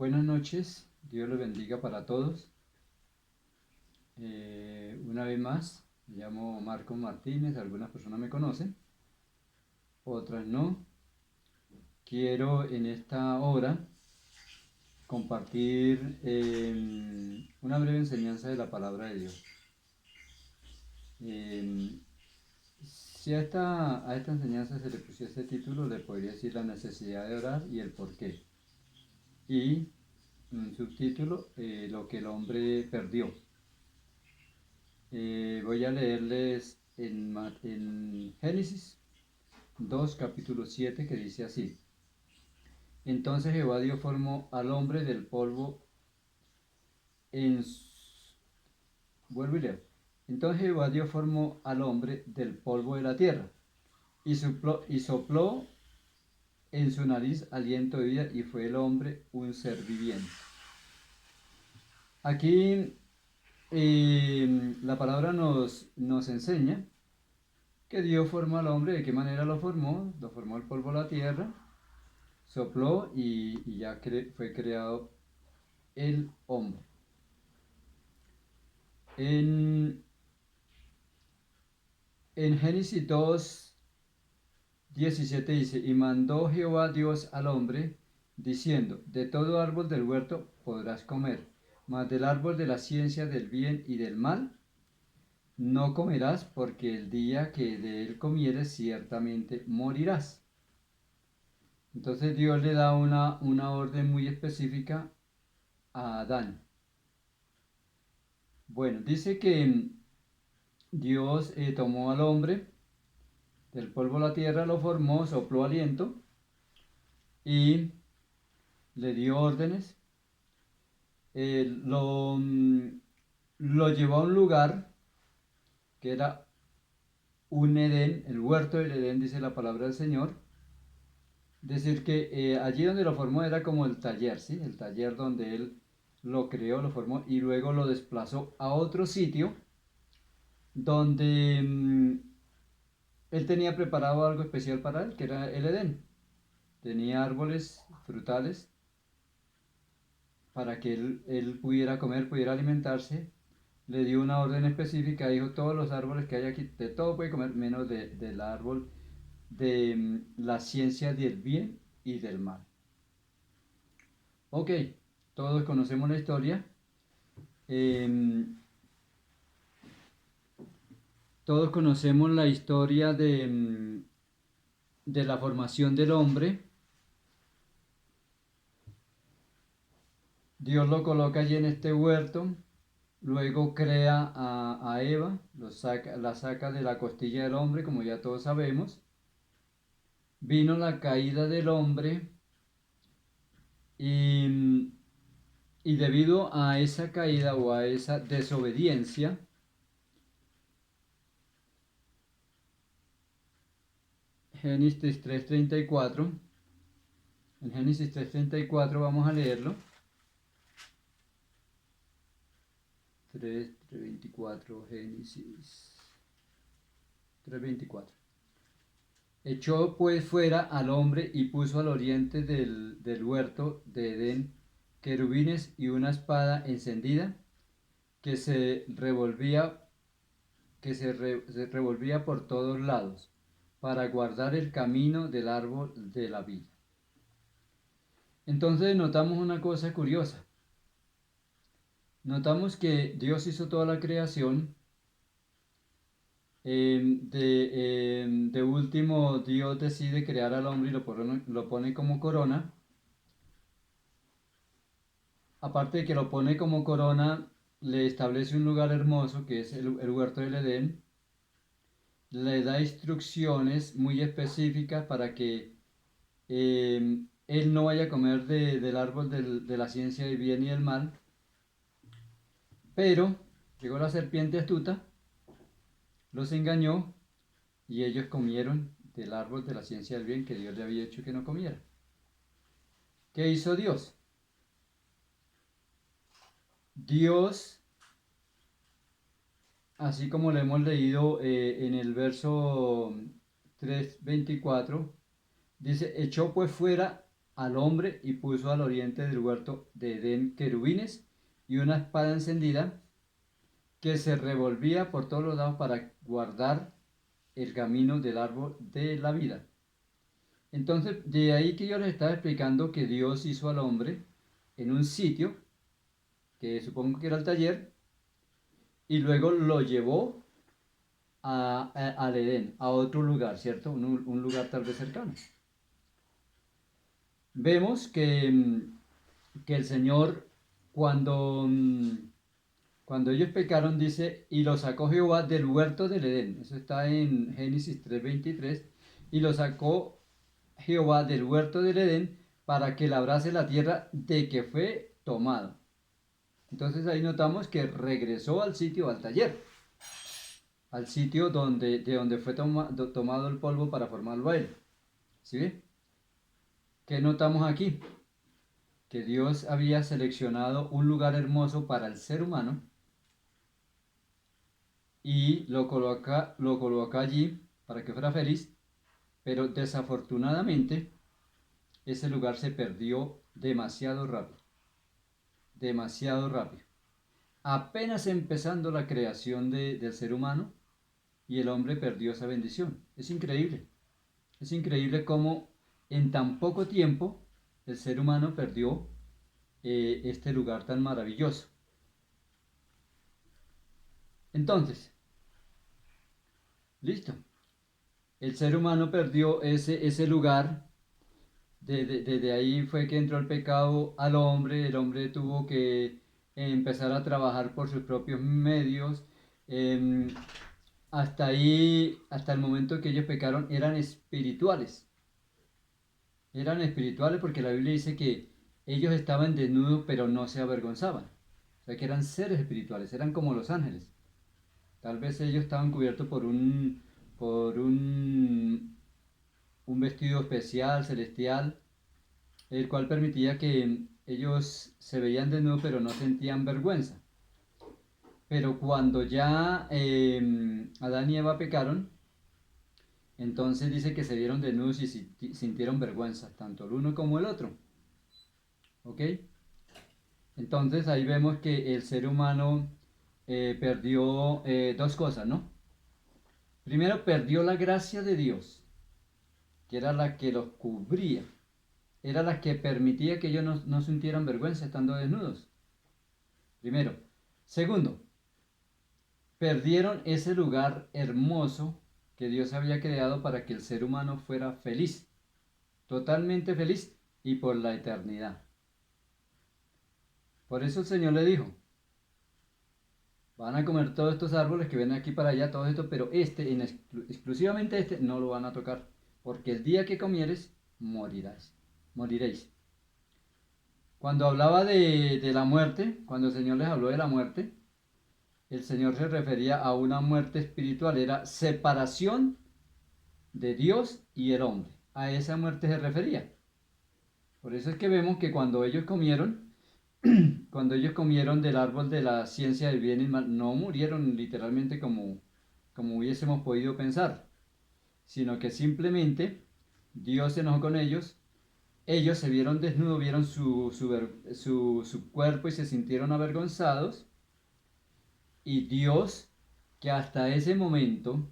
Buenas noches, Dios los bendiga para todos. Una vez más, me llamo Marco Martínez, algunas personas me conocen, otras no. Quiero en esta hora compartir una breve enseñanza de la palabra de Dios. Eh, si a esta enseñanza se le pusiese título, le podría decir la necesidad de orar y el porqué. Y un subtítulo, lo que el hombre perdió. Voy a leerles en Génesis 2, capítulo 7, que dice así. Entonces Jehová Dios formó al hombre del polvo en... Vuelvo y leo. Entonces Jehová Dios formó al hombre del polvo de la tierra y sopló en su nariz aliento de vida y fue el hombre un ser viviente. Aquí la palabra nos enseña que Dios formó al hombre. ¿De qué manera lo formó? Lo formó el polvo de la tierra, sopló y ya fue creado el hombre. En Génesis 2, 17 dice, y mandó Jehová Dios al hombre, diciendo, de todo árbol del huerto podrás comer, mas del árbol de la ciencia del bien y del mal no comerás, porque el día que de él comieres ciertamente morirás. Entonces Dios le da una orden muy específica a Adán. Bueno, dice que Dios tomó al hombre del polvo de la tierra, lo formó, sopló aliento y le dio órdenes. Lo llevó a un lugar que era un Edén, el huerto del Edén, dice la palabra del Señor. Decir que allí donde lo formó era como el taller, ¿sí? El taller donde él lo creó, lo formó y luego lo desplazó a otro sitio donde él tenía preparado algo especial para él, que era el Edén. Tenía árboles frutales para que él pudiera comer, pudiera alimentarse. Le dio una orden específica, dijo, todos los árboles que hay aquí, de todo puede comer, menos del árbol de la ciencia del bien y del mal. Ok, todos conocemos la historia. Todos conocemos la historia de la formación del hombre. Dios lo coloca allí en este huerto, luego crea a Eva, la saca de la costilla del hombre, como ya todos sabemos. Vino la caída del hombre y, y debido a esa caída o a esa desobediencia, Génesis 3:34, en Génesis 3:34 vamos a leerlo. 3:24, Génesis 3:24. Echó pues fuera al hombre y puso al oriente del huerto de Edén querubines y una espada encendida que se revolvía por todos lados para guardar el camino del árbol de la vida. Entonces notamos una cosa curiosa. Notamos que Dios hizo toda la creación. De último, Dios decide crear al hombre y lo pone como corona. Aparte de que lo pone como corona, le establece un lugar hermoso que es el huerto del Edén. Le da instrucciones muy específicas para que él no vaya a comer del árbol de la ciencia del bien y del mal. Pero llegó la serpiente astuta, los engañó y ellos comieron del árbol de la ciencia del bien que Dios le había dicho que no comiera. ¿Qué hizo Dios? Dios, así como lo hemos leído en el verso 3:24, dice, echó pues fuera al hombre y puso al oriente del huerto de Edén querubines y una espada encendida que se revolvía por todos los lados para guardar el camino del árbol de la vida. Entonces, de ahí que yo les estaba explicando que Dios hizo al hombre en un sitio, que supongo que era el taller, y luego lo llevó al Edén, a otro lugar, ¿cierto? Un lugar tal vez cercano. Vemos que el Señor, cuando, cuando ellos pecaron, dice, y lo sacó Jehová del huerto del Edén. Eso está en Génesis 3:23. Y lo sacó Jehová del huerto del Edén para que labrase la tierra de que fue tomado. Entonces ahí notamos que regresó al sitio, al taller, al sitio de donde fue tomado el polvo para formarlo a él. ¿Sí ve? ¿Qué notamos aquí? Que Dios había seleccionado un lugar hermoso para el ser humano y lo coloca allí para que fuera feliz, pero desafortunadamente ese lugar se perdió demasiado rápido, demasiado rápido. Apenas empezando la creación del ser humano y el hombre perdió esa bendición. Es increíble cómo en tan poco tiempo el ser humano perdió este lugar tan maravilloso. Entonces, listo. El ser humano perdió ese lugar. Desde ahí fue que entró el pecado al hombre. El hombre tuvo que empezar a trabajar por sus propios medios. Em, Hasta ahí, hasta el momento que ellos pecaron, eran espirituales. Eran espirituales porque la Biblia dice que ellos estaban desnudos pero no se avergonzaban. O sea que eran seres espirituales, eran como los ángeles. Tal vez ellos estaban cubiertos por un vestido especial, celestial, el cual permitía que ellos se veían desnudos pero no sentían vergüenza. Pero cuando ya Adán y Eva pecaron, entonces dice que se vieron desnudos y sintieron vergüenza, tanto el uno como el otro. ¿Ok? Entonces ahí vemos que el ser humano perdió dos cosas, ¿no? Primero, perdió la gracia de Dios, que era la que los cubría, era la que permitía que ellos no sintieran vergüenza estando desnudos. Primero. Segundo, perdieron ese lugar hermoso que Dios había creado para que el ser humano fuera feliz, totalmente feliz y por la eternidad. Por eso el Señor le dijo, van a comer todos estos árboles que ven aquí para allá, todo esto, pero exclusivamente este, no lo van a tocar, porque el día que comieres, moriréis. Cuando hablaba de la muerte, cuando el Señor les habló de la muerte, el Señor se refería a una muerte espiritual, era separación de Dios y el hombre. A esa muerte se refería. Por eso es que vemos que cuando ellos comieron del árbol de la ciencia del bien y mal, no murieron literalmente como hubiésemos podido pensar, sino que simplemente Dios se enojó con ellos se vieron desnudos, vieron su cuerpo y se sintieron avergonzados, y Dios, que hasta ese momento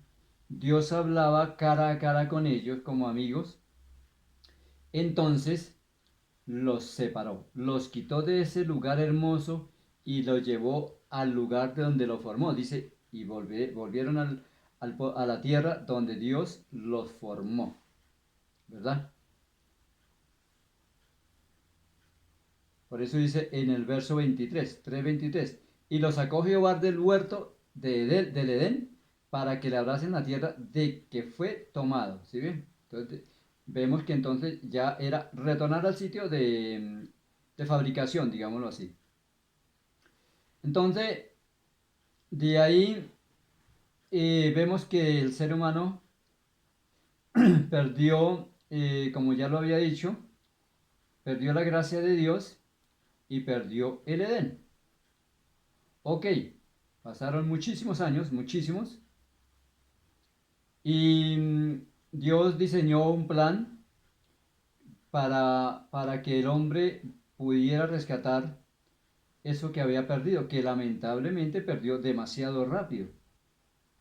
Dios hablaba cara a cara con ellos como amigos, entonces los separó, los quitó de ese lugar hermoso y los llevó al lugar de donde lo formó. Dice, y volvieron a la tierra donde Dios los formó, ¿verdad? Por eso dice en el verso 23, 3:23, y los sacó Jehová del huerto del Edén para que le abrasen la tierra de que fue tomado. ¿Sí bien? Entonces vemos que entonces ya era retornar al sitio de fabricación, digámoslo así. Entonces, de ahí vemos que el ser humano perdió, como ya lo había dicho, perdió la gracia de Dios y perdió el Edén. Ok, pasaron muchísimos años, muchísimos, y Dios diseñó un plan para que el hombre pudiera rescatar eso que había perdido, que lamentablemente perdió demasiado rápido.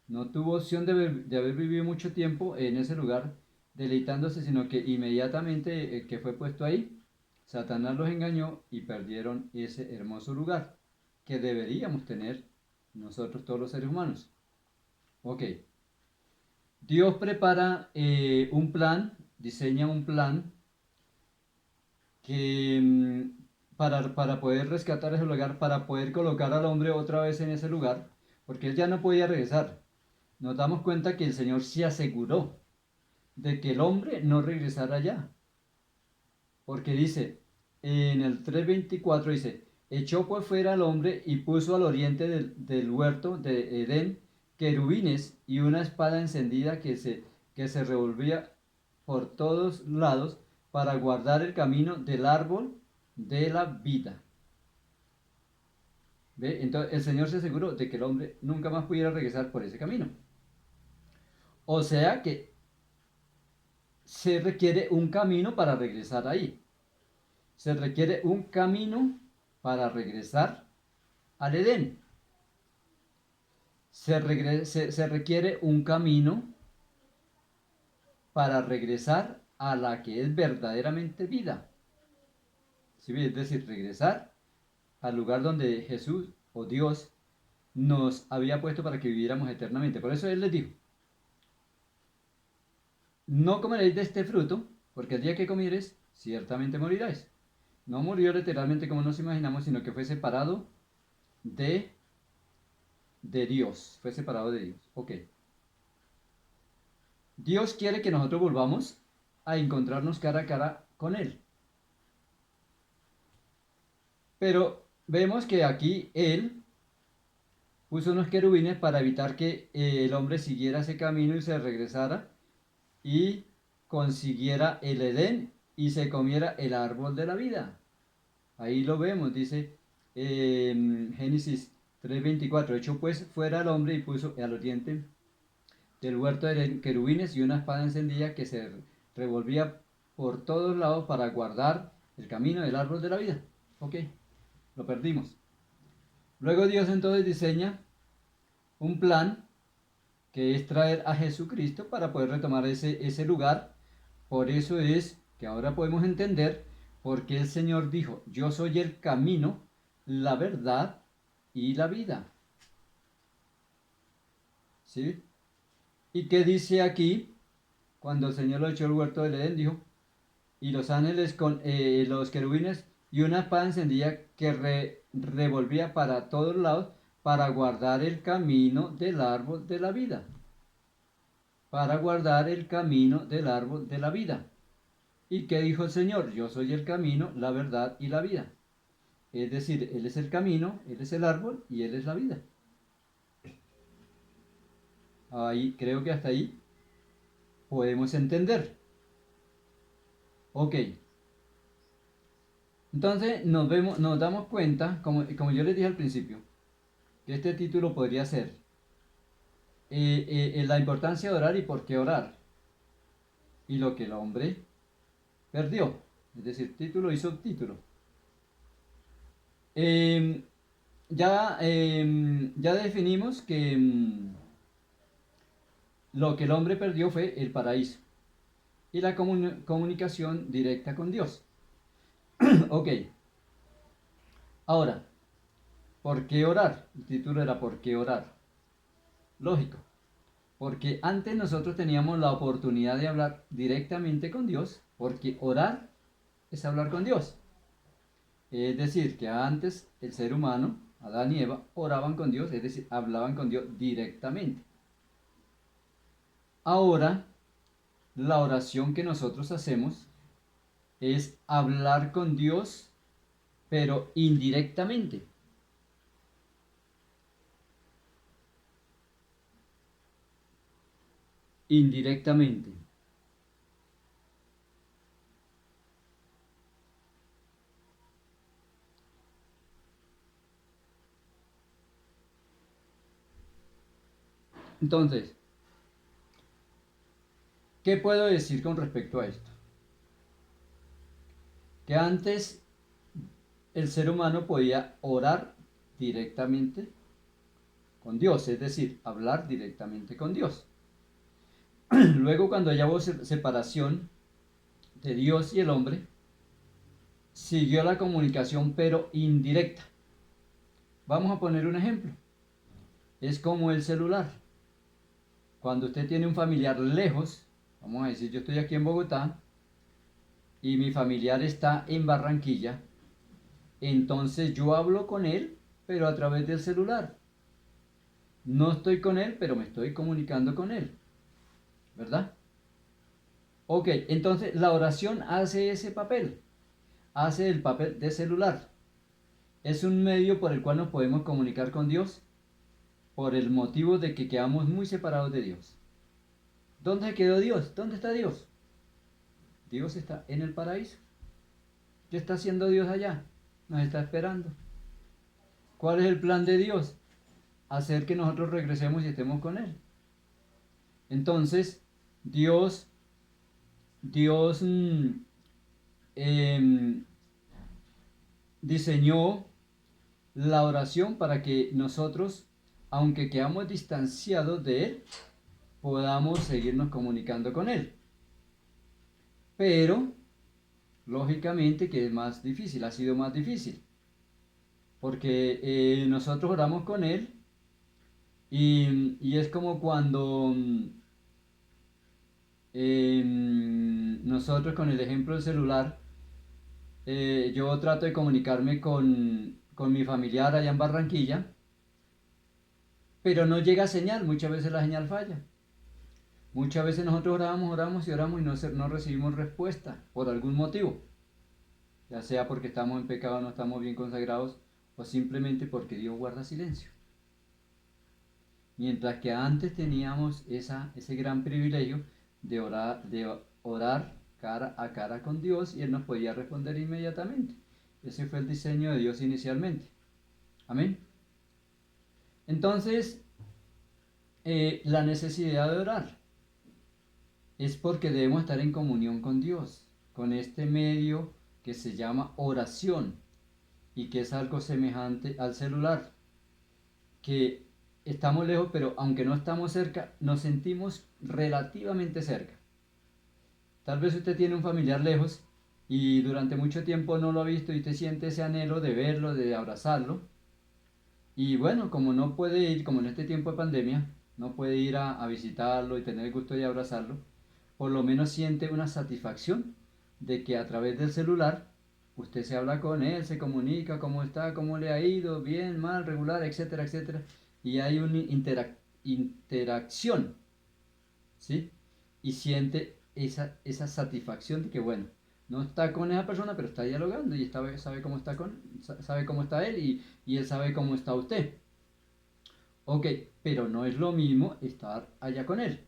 No tuvo opción de haber vivido mucho tiempo en ese lugar deleitándose, sino que inmediatamente que fue puesto ahí, Satanás los engañó y perdieron ese hermoso lugar que deberíamos tener nosotros todos los seres humanos. Ok, Dios prepara un plan, diseña un plan que para poder rescatar ese lugar, para poder colocar al hombre otra vez en ese lugar, porque él ya no podía regresar. Nos damos cuenta que el Señor se aseguró de que el hombre no regresara allá. Porque dice, en el 3:24 dice, echó por fuera al hombre y puso al oriente del huerto de Edén querubines y una espada encendida que se revolvía por todos lados para guardar el camino del árbol de la vida. ¿Ve? Entonces el Señor se aseguró de que el hombre nunca más pudiera regresar por ese camino. O sea que se requiere un camino para regresar ahí. Se requiere un camino para regresar al Edén. Se requiere un camino para regresar a la que es verdaderamente vida. ¿Sí? Es decir, regresar al lugar donde Jesús o Dios nos había puesto para que viviéramos eternamente. Por eso Él les dijo, no comeréis de este fruto, porque el día que comieres, ciertamente moriráis. No murió literalmente como nos imaginamos, sino que fue separado de, de Dios. Fue separado de Dios. Ok. Dios quiere que nosotros volvamos a encontrarnos cara a cara con Él. Pero vemos que aquí Él puso unos querubines para evitar que el hombre siguiera ese camino y se regresara y consiguiera el Edén y se comiera el árbol de la vida. Ahí lo vemos, dice Génesis 3:24, echó pues fuera al hombre y puso al oriente del huerto de querubines y una espada encendida que se revolvía por todos lados para guardar el camino del árbol de la vida. Ok, lo perdimos. Luego Dios entonces diseña un plan que es traer a Jesucristo para poder retomar ese lugar. Por eso es que ahora podemos entender por qué el Señor dijo, yo soy el camino, la verdad y la vida. ¿Sí? ¿Y qué dice aquí? Cuando el Señor lo echó al huerto del Edén, dijo, y los ángeles con los querubines y una espada encendida que revolvía para todos lados para guardar el camino del árbol de la vida. Para guardar el camino del árbol de la vida. ¿Y qué dijo el Señor? Yo soy el camino, la verdad y la vida. Es decir, Él es el camino, Él es el árbol y Él es la vida. Ahí, creo que hasta ahí podemos entender. Ok. Entonces nos damos cuenta, como yo les dije al principio, que este título podría ser la importancia de orar y por qué orar. Y lo que el hombre perdió. Es decir, título y subtítulo. Eh, ya definimos que lo que el hombre perdió fue el paraíso y la comunicación directa con Dios. Ok, ahora, ¿por qué orar? El título era ¿por qué orar? Lógico, porque antes nosotros teníamos la oportunidad de hablar directamente con Dios, porque orar es hablar con Dios. Es decir, que antes el ser humano, Adán y Eva, oraban con Dios, es decir, hablaban con Dios directamente. Ahora, la oración que nosotros hacemos es hablar con Dios, pero indirectamente. Indirectamente. Entonces, ¿qué puedo decir con respecto a esto? que antes el ser humano podía orar directamente con Dios, es decir, hablar directamente con Dios. Luego, cuando ya hubo separación de Dios y el hombre, siguió la comunicación pero indirecta. Vamos a poner un ejemplo. Es como el celular. Cuando usted tiene un familiar lejos, vamos a decir, yo estoy aquí en Bogotá y mi familiar está en Barranquilla, entonces yo hablo con él, pero a través del celular. No estoy con él, pero me estoy comunicando con él, ¿verdad? Ok, entonces la oración hace ese papel, hace el papel de celular. Es un medio por el cual nos podemos comunicar con Dios por el motivo de que quedamos muy separados de Dios. ¿Dónde quedó Dios? ¿Dónde está Dios? Dios está en el paraíso. ¿Qué está haciendo Dios allá? Nos está esperando. ¿Cuál es el plan de Dios? Hacer que nosotros regresemos y estemos con Él. Entonces, Dios em, diseñó la oración para que nosotros, aunque quedamos distanciados de Él, podamos seguirnos comunicando con Él. Pero, lógicamente que es más difícil, ha sido más difícil. Porque nosotros oramos con Él y es como cuando nosotros con el ejemplo del celular, yo trato de comunicarme con mi familiar allá en Barranquilla, pero no llega señal, muchas veces la señal falla. Muchas veces nosotros oramos y oramos y no recibimos respuesta por algún motivo, ya sea porque estamos en pecado, no estamos bien consagrados o simplemente porque Dios guarda silencio. Mientras que antes teníamos ese gran privilegio de orar cara a cara con Dios y Él nos podía responder inmediatamente. Ese fue el diseño de Dios inicialmente. Amén. Entonces, la necesidad de orar es porque debemos estar en comunión con Dios, con este medio que se llama oración y que es algo semejante al celular, que estamos lejos, pero aunque no estamos cerca, nos sentimos relativamente cerca. Tal vez usted tiene un familiar lejos y durante mucho tiempo no lo ha visto y usted siente ese anhelo de verlo, de abrazarlo. Y bueno, como no puede ir, como en este tiempo de pandemia, no puede ir a visitarlo y tener el gusto de abrazarlo, por lo menos siente una satisfacción de que a través del celular usted se habla con él, se comunica, cómo está, cómo le ha ido, bien, mal, regular, etcétera, etcétera. Y hay una interacción, ¿sí? Y siente esa satisfacción de que, bueno, no está con esa persona, pero está dialogando y sabe cómo sabe cómo está él y él sabe cómo está usted. Ok, pero no es lo mismo estar allá con él.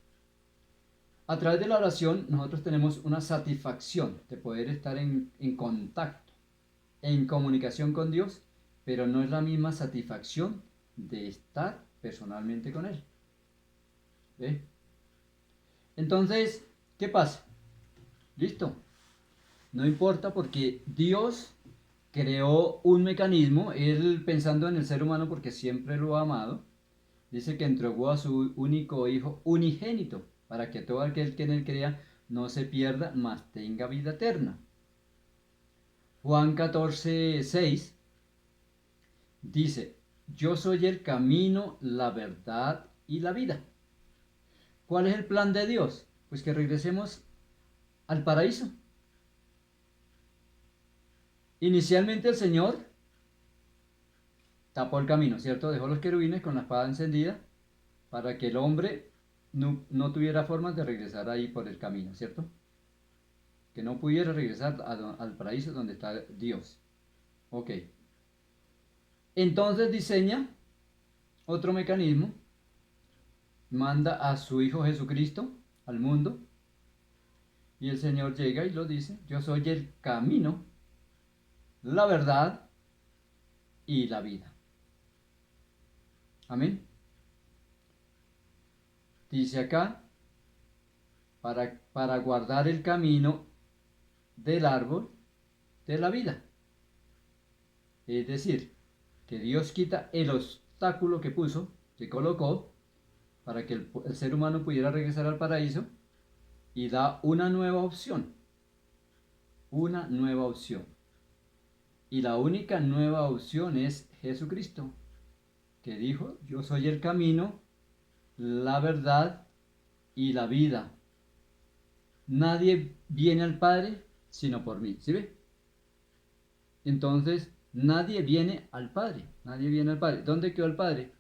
A través de la oración nosotros tenemos una satisfacción de poder estar en contacto, en comunicación con Dios, pero no es la misma satisfacción de estar personalmente con Él. ¿Ve? Entonces, ¿qué pasa? Listo. No importa porque Dios creó un mecanismo, Él pensando en el ser humano porque siempre lo ha amado, dice que entregó a su único hijo unigénito para que todo aquel que en él crea no se pierda, mas tenga vida eterna. Juan 14:6 dice, yo soy el camino, la verdad y la vida. ¿Cuál es el plan de Dios? Pues que regresemos al paraíso. Inicialmente el Señor tapó el camino, ¿cierto? Dejó los querubines con la espada encendida para que el hombre no tuviera formas de regresar ahí por el camino, ¿cierto? Que no pudiera regresar al paraíso donde está Dios. Ok. Entonces diseña otro mecanismo, manda a su Hijo Jesucristo al mundo y el Señor llega y lo dice, yo soy el camino, la verdad y la vida. Amén. Dice acá, para guardar el camino del árbol, de la vida. Es decir, que Dios quita el obstáculo que puso, que colocó, para que el ser humano pudiera regresar al paraíso y da una nueva opción. Una nueva opción. Y la única nueva opción es Jesucristo, que dijo, yo soy el camino, la verdad y la vida. Nadie viene al Padre sino por mí. ¿Sí ve? Entonces, nadie viene al Padre. Nadie viene al Padre. ¿Dónde quedó el Padre?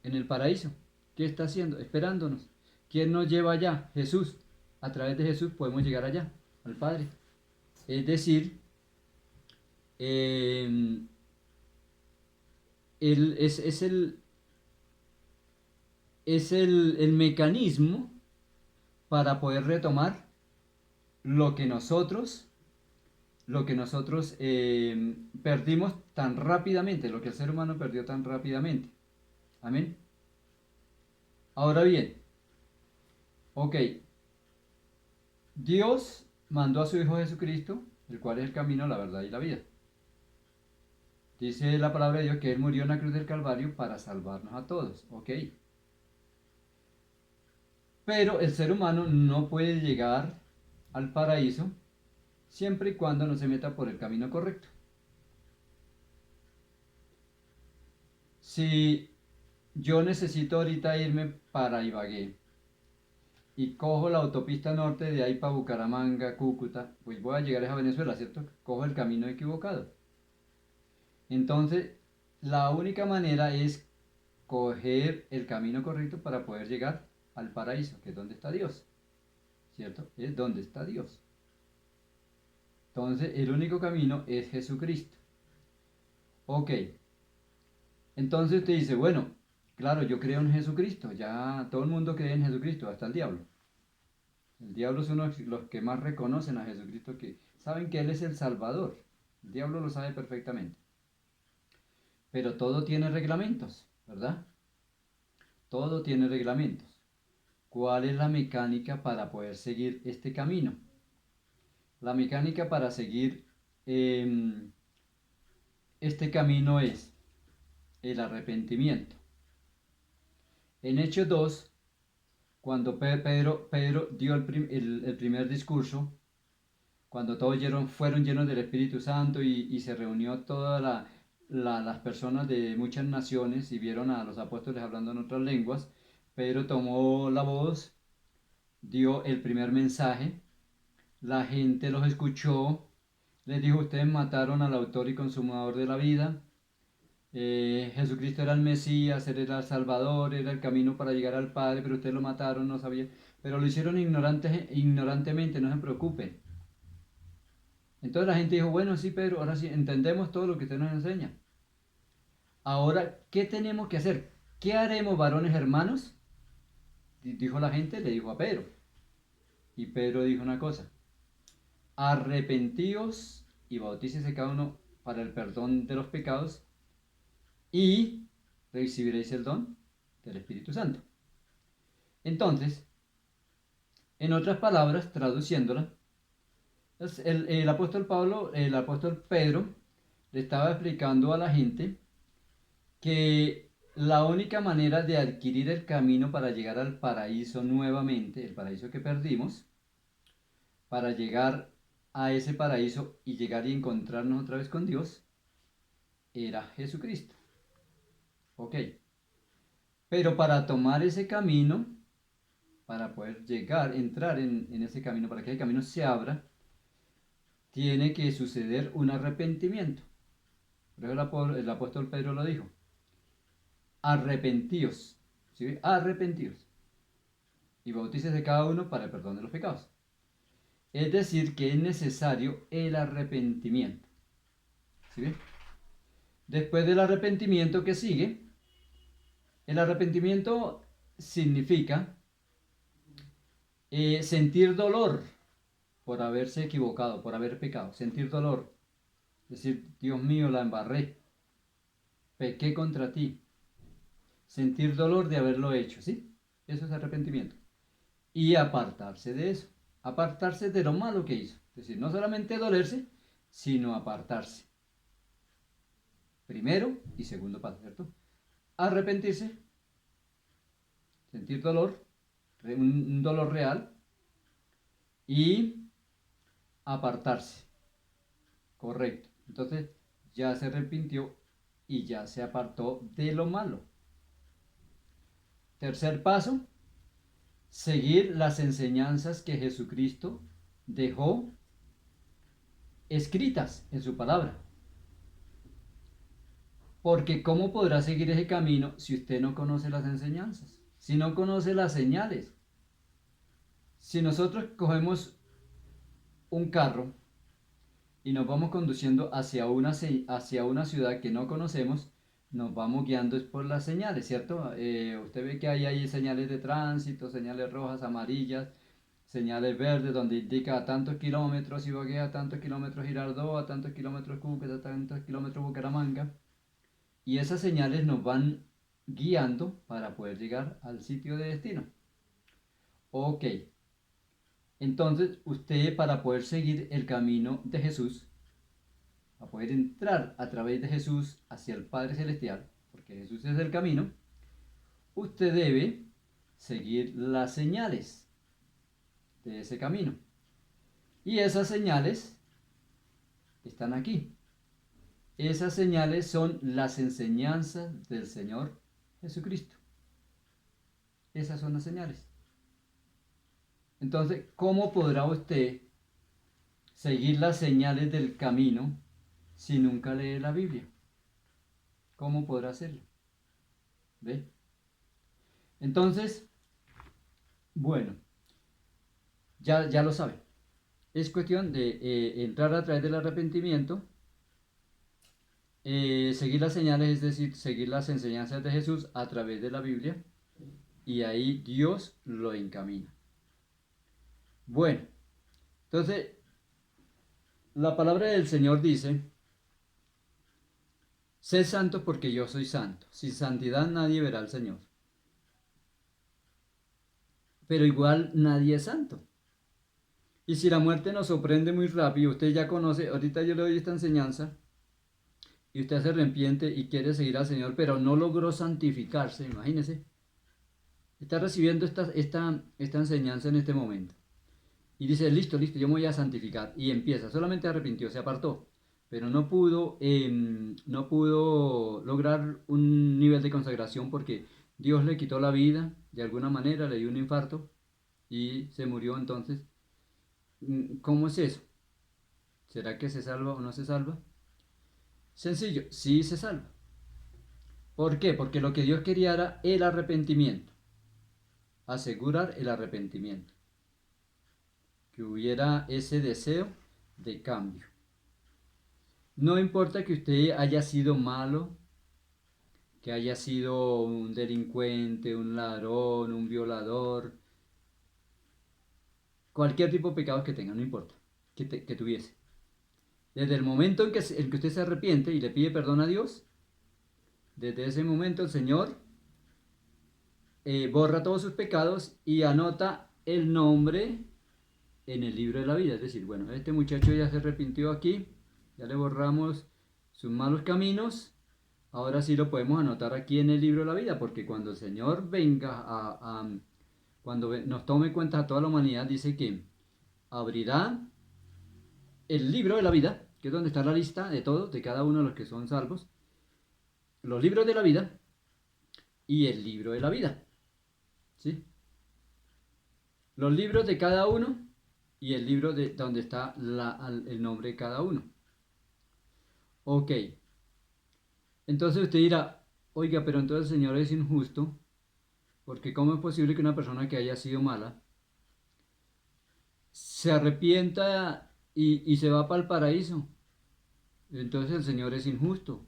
En el paraíso. ¿Qué está haciendo? Esperándonos. ¿Quién nos lleva allá? Jesús. A través de Jesús podemos llegar allá, al Padre. Es decir, eh, es el mecanismo para poder retomar lo que nosotros, perdimos tan rápidamente, lo que el ser humano perdió tan rápidamente. Amén. Ahora bien, ok, Dios mandó a su Hijo Jesucristo, el cual es el camino, la verdad y la vida. Dice la palabra de Dios que Él murió en la cruz del Calvario para salvarnos a todos, ok. Pero el ser humano no puede llegar al paraíso siempre y cuando no se meta por el camino correcto. Si yo necesito ahorita irme para Ibagué y cojo la autopista norte de ahí para Bucaramanga, Cúcuta, pues voy a llegar a Venezuela, ¿cierto? Cojo el camino equivocado. Entonces, la única manera es coger el camino correcto para poder llegar al paraíso, que es donde está Dios, ¿cierto? Es donde está Dios. Entonces, el único camino es Jesucristo. Ok, entonces usted dice, bueno, claro, yo creo en Jesucristo, ya todo el mundo cree en Jesucristo, hasta el diablo. El diablo es uno de los que más reconocen a Jesucristo, que saben que Él es el Salvador. El diablo lo sabe perfectamente. Pero todo tiene reglamentos, ¿verdad? Todo tiene reglamentos. ¿Cuál es la mecánica para poder seguir este camino? La mecánica para seguir este camino es el arrepentimiento. En Hechos 2, cuando Pedro dio el primer discurso, cuando todos fueron llenos del Espíritu Santo y se reunió todas las personas de muchas naciones y vieron a los apóstoles hablando en otras lenguas, Pedro tomó la voz, dio el primer mensaje, la gente los escuchó, les dijo, ustedes mataron al autor y consumador de la vida, Jesucristo era el Mesías, Él era el Salvador, era el camino para llegar al Padre, pero ustedes lo mataron, no sabían, pero lo hicieron ignorantemente, no se preocupen. Entonces la gente dijo, bueno, sí, Pedro, ahora sí, entendemos todo lo que usted nos enseña. Ahora, ¿qué tenemos que hacer? ¿Qué haremos, varones hermanos? Dijo la gente, le dijo a Pedro. Y Pedro dijo una cosa, arrepentíos y bautícese cada uno para el perdón de los pecados y recibiréis el don del Espíritu Santo. Entonces, en otras palabras, traduciéndola, el apóstol Pedro le estaba explicando a la gente que la única manera de adquirir el camino para llegar al paraíso nuevamente, el paraíso que perdimos, para llegar a ese paraíso y llegar y encontrarnos otra vez con Dios, era Jesucristo. Ok. Pero para tomar ese camino, para poder entrar en ese camino, para que el camino se abra, tiene que suceder un arrepentimiento. Por eso el apóstol Pedro lo dijo. Arrepentíos. ¿Sí? Arrepentíos. Y bautícese cada uno para el perdón de los pecados. Es decir, que es necesario el arrepentimiento. ¿Sí bien? Después del arrepentimiento que sigue, el arrepentimiento significa sentir dolor por haberse equivocado, por haber pecado, sentir dolor. Decir, Dios mío, la embarré, pequé contra ti. Sentir dolor de haberlo hecho, ¿sí? Eso es arrepentimiento. Y apartarse de eso, apartarse de lo malo que hizo, decir, no solamente dolerse, sino apartarse. Primero y segundo paso, ¿cierto? Arrepentirse, sentir dolor, un dolor real, y apartarse. Correcto. Entonces ya se arrepintió y ya se apartó de lo malo. Tercer paso, seguir las enseñanzas que Jesucristo dejó escritas en su palabra. Porque ¿cómo podrá seguir ese camino si usted no conoce las enseñanzas? Si no conoce las señales. Si nosotros cogemos un carro y nos vamos conduciendo hacia una ciudad que no conocemos, nos vamos guiando por las señales, ¿cierto? Usted ve que hay señales de tránsito, señales rojas, amarillas, señales verdes, donde indica a tantos kilómetros Ibagué, a tantos kilómetros Girardot, a tantos kilómetros Cúcuta, a tantos kilómetros Bucaramanga. Y esas señales nos van guiando para poder llegar al sitio de destino. Ok. Entonces, usted para poder seguir el camino de Jesús, para poder entrar a través de Jesús hacia el Padre Celestial, porque Jesús es el camino, usted debe seguir las señales de ese camino. Y esas señales están aquí. Esas señales son las enseñanzas del Señor Jesucristo. Esas son las señales. Entonces, ¿cómo podrá usted seguir las señales del camino si nunca lee la Biblia? ¿Cómo podrá hacerlo? ¿Ve? Entonces, bueno, ya lo sabe. Es cuestión de entrar a través del arrepentimiento, seguir las señales, es decir, seguir las enseñanzas de Jesús a través de la Biblia, y ahí Dios lo encamina. Bueno, entonces, la palabra del Señor dice, sé santo porque yo soy santo. Sin santidad nadie verá al Señor. Pero igual nadie es santo. Y si la muerte nos sorprende muy rápido, usted ya conoce, ahorita yo le doy esta enseñanza, y usted se arrepiente y quiere seguir al Señor, pero no logró santificarse, imagínese. Está recibiendo esta enseñanza en este momento. Y dice, listo, yo me voy a santificar. Y empieza, solamente arrepintió, se apartó. Pero no pudo lograr un nivel de consagración porque Dios le quitó la vida, de alguna manera, le dio un infarto y se murió. Entonces, ¿cómo es eso? ¿Será que se salva o no se salva? Sencillo, sí se salva. ¿Por qué? Porque lo que Dios quería era el arrepentimiento. Asegurar el arrepentimiento. Que hubiera ese deseo de cambio. No importa que usted haya sido malo, que haya sido un delincuente, un ladrón, un violador, cualquier tipo de pecados que tenga, no importa, que tuviese. Desde el momento en que usted se arrepiente y le pide perdón a Dios, desde ese momento el Señor borra todos sus pecados y anota el nombre en el libro de la vida. Es decir, bueno, este muchacho ya se arrepintió aquí, ya le borramos sus malos caminos, ahora sí lo podemos anotar aquí en el libro de la vida, porque cuando el Señor venga cuando nos tome cuenta a toda la humanidad, dice que abrirá el libro de la vida, que es donde está la lista de todos, de cada uno de los que son salvos, los libros de la vida y el libro de la vida. ¿Sí? Los libros de cada uno y el libro de donde está el nombre de cada uno. Ok. Entonces usted dirá, oiga, pero entonces el Señor es injusto, porque ¿cómo es posible que una persona que haya sido mala se arrepienta y se va para el paraíso? Entonces el Señor es injusto.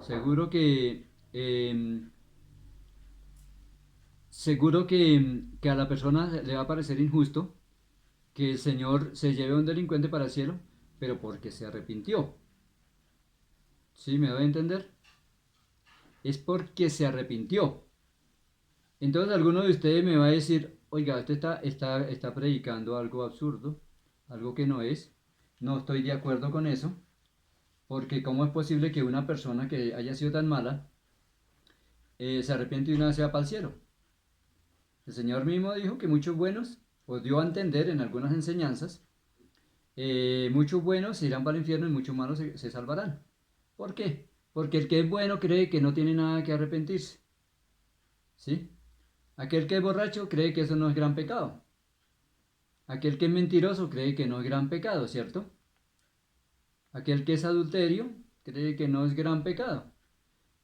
Seguro que a la persona le va a parecer injusto que el Señor se lleve a un delincuente para el cielo, pero porque se arrepintió. ¿Sí me doy a entender? Es porque se arrepintió. Entonces alguno de ustedes me va a decir, oiga, usted está predicando algo absurdo, algo que no es. No estoy de acuerdo con eso, porque ¿cómo es posible que una persona que haya sido tan mala se arrepiente y una vez se va para el cielo? El Señor mismo dijo que muchos buenos, o dio a entender en algunas enseñanzas, muchos buenos se irán para el infierno y muchos malos se salvarán. ¿Por qué? Porque el que es bueno cree que no tiene nada que arrepentirse. ¿Sí? Aquel que es borracho cree que eso no es gran pecado. Aquel que es mentiroso cree que no es gran pecado, ¿cierto? Aquel que es adulterio cree que no es gran pecado.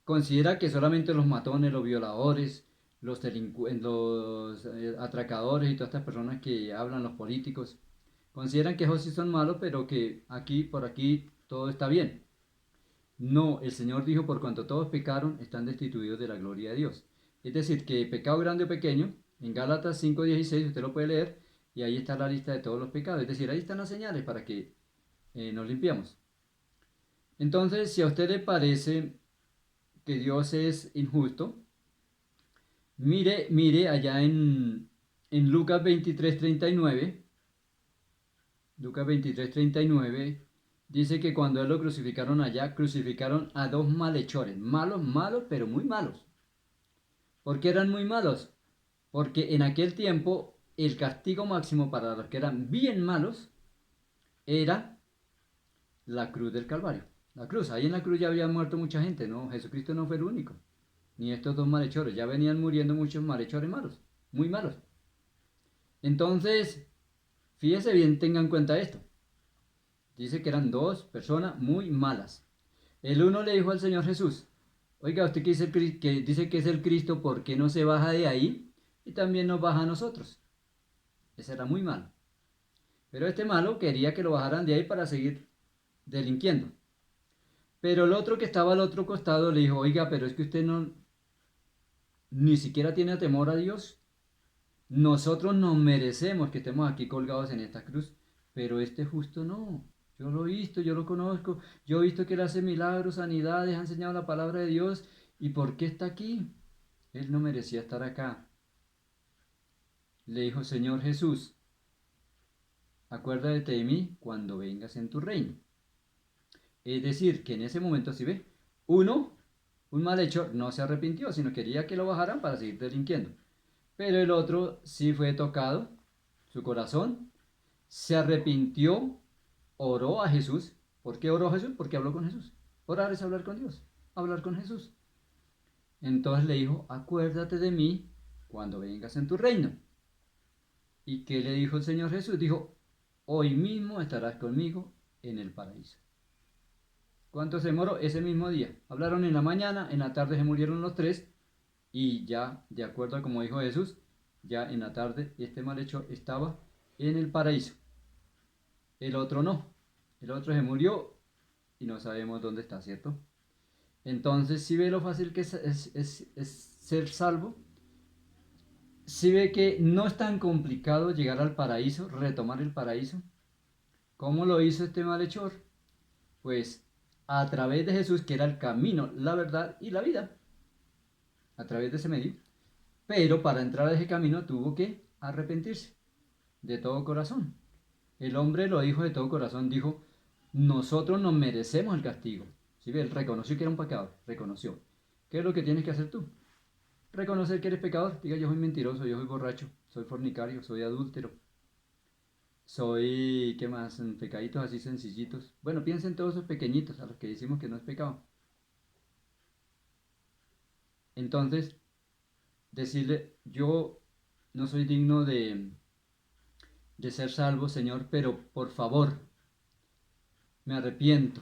Considera que solamente los matones, los violadores, los atracadores y todas estas personas que hablan, los políticos, consideran que esos sí son malos, pero que aquí, por aquí, todo está bien. No, el Señor dijo, por cuanto todos pecaron, están destituidos de la gloria de Dios. Es decir, que pecado grande o pequeño, en Gálatas 5:16, usted lo puede leer, y ahí está la lista de todos los pecados. Es decir, ahí están las señales para que nos limpiamos. Entonces, si a usted le parece que Dios es injusto, mire allá en Lucas 23:39. Lucas 23:39 dice que cuando él lo crucificaron allá, crucificaron a dos malhechores, malos, malos, pero muy malos. ¿Por qué eran muy malos? Porque en aquel tiempo el castigo máximo para los que eran bien malos era la cruz del Calvario. La cruz, ahí en la cruz ya había muerto mucha gente, ¿no? Jesucristo no fue el único, ni estos dos malhechores, ya venían muriendo muchos malhechores malos, muy malos. Entonces, fíjese bien, tengan en cuenta esto. Dice que eran dos personas muy malas. El uno le dijo al Señor Jesús, oiga, usted que dice que es el Cristo, ¿por qué no se baja de ahí y también nos baja a nosotros? Ese era muy malo. Pero este malo quería que lo bajaran de ahí para seguir delinquiendo. Pero el otro que estaba al otro costado le dijo, oiga, pero es que usted no, ni siquiera tiene temor a Dios. Nosotros nos merecemos que estemos aquí colgados en esta cruz, pero este justo no. Yo lo he visto, yo lo conozco, yo he visto que él hace milagros, sanidades, ha enseñado la palabra de Dios. ¿Y por qué está aquí? Él no merecía estar acá. Le dijo, Señor Jesús, acuérdate de mí cuando vengas en tu reino. Es decir, que en ese momento, si ve, uno, un malhechor, no se arrepintió, sino quería que lo bajaran para seguir delinquiendo. Pero el otro sí fue tocado, su corazón, se arrepintió, oró a Jesús. ¿Por qué oró a Jesús? Porque habló con Jesús. Orar es hablar con Dios, hablar con Jesús. Entonces le dijo, acuérdate de mí cuando vengas en tu reino. ¿Y qué le dijo el Señor Jesús? Dijo, hoy mismo estarás conmigo en el paraíso. ¿Cuánto se demoró? Ese mismo día. Hablaron en la mañana, en la tarde se murieron los tres y ya, de acuerdo a como dijo Jesús, ya en la tarde este malhechor estaba en el paraíso. El otro no. El otro se murió y no sabemos dónde está, ¿cierto? Entonces, si ve lo fácil que es ser salvo, si ve que no es tan complicado llegar al paraíso, retomar el paraíso. ¿Cómo lo hizo este malhechor? Pues a través de Jesús, que era el camino, la verdad y la vida. A través de ese medio. Pero para entrar a ese camino tuvo que arrepentirse de todo corazón. El hombre lo dijo de todo corazón, dijo, nosotros nos merecemos el castigo. ¿Sí? Él reconoció que era un pecador, reconoció. ¿Qué es lo que tienes que hacer tú? Reconocer que eres pecador. Diga, yo soy mentiroso, yo soy borracho, soy fornicario, soy adúltero, soy, ¿qué más? Pecaditos así sencillitos. Bueno, piensen todos esos pequeñitos a los que decimos que no es pecado. Entonces, decirle, yo no soy digno de ser salvo, Señor, pero por favor, me arrepiento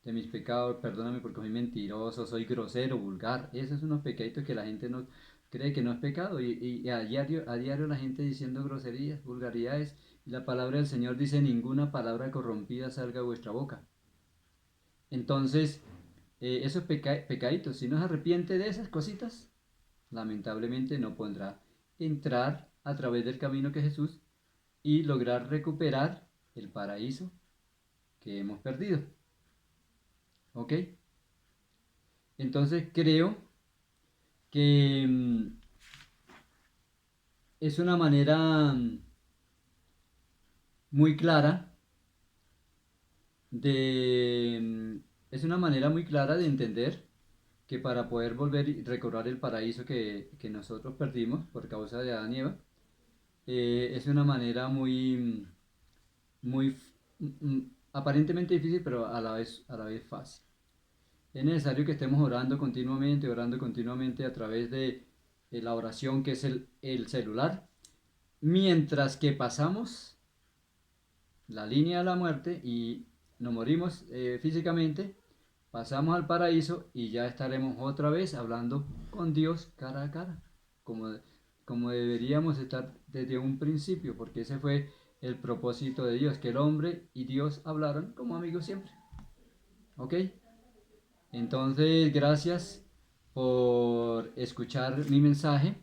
de mis pecados, perdóname porque soy mentiroso, soy grosero, vulgar. Esos son unos pecaditos que la gente no cree que no es pecado. Y a diario la gente diciendo groserías, vulgaridades. Y la palabra del Señor dice, ninguna palabra corrompida salga de vuestra boca. Entonces, esos pecaditos, si no se arrepiente de esas cositas, lamentablemente no podrá entrar a través del camino que Jesús y lograr recuperar el paraíso que hemos perdido. ¿Ok? Entonces creo que es una manera muy clara es una manera muy clara de entender que para poder volver y recobrar el paraíso que nosotros perdimos por causa de Adán y Eva, es una manera muy, aparentemente difícil, pero a la vez fácil. Es necesario que estemos orando continuamente a través de la oración que es el celular, mientras que pasamos la línea de la muerte y nos morimos físicamente, pasamos al paraíso y ya estaremos otra vez hablando con Dios cara a cara, como, como deberíamos estar desde un principio, porque ese fue el propósito de Dios, que el hombre y Dios hablaran como amigos siempre. ¿Ok? Entonces, gracias por escuchar mi mensaje.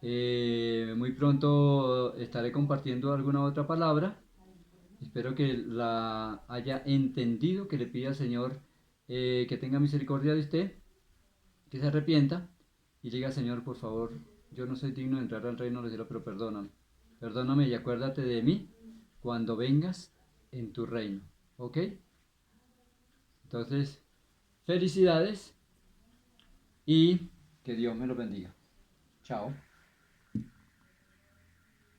Muy pronto estaré compartiendo alguna otra palabra. Espero que la haya entendido, que le pida al Señor que tenga misericordia de usted, que se arrepienta y le diga, Señor, por favor, yo no soy digno de entrar al reino de los cielos, pero perdóname. Perdóname y acuérdate de mí cuando vengas en tu reino. ¿Ok? Entonces, felicidades y que Dios me los bendiga. Chao.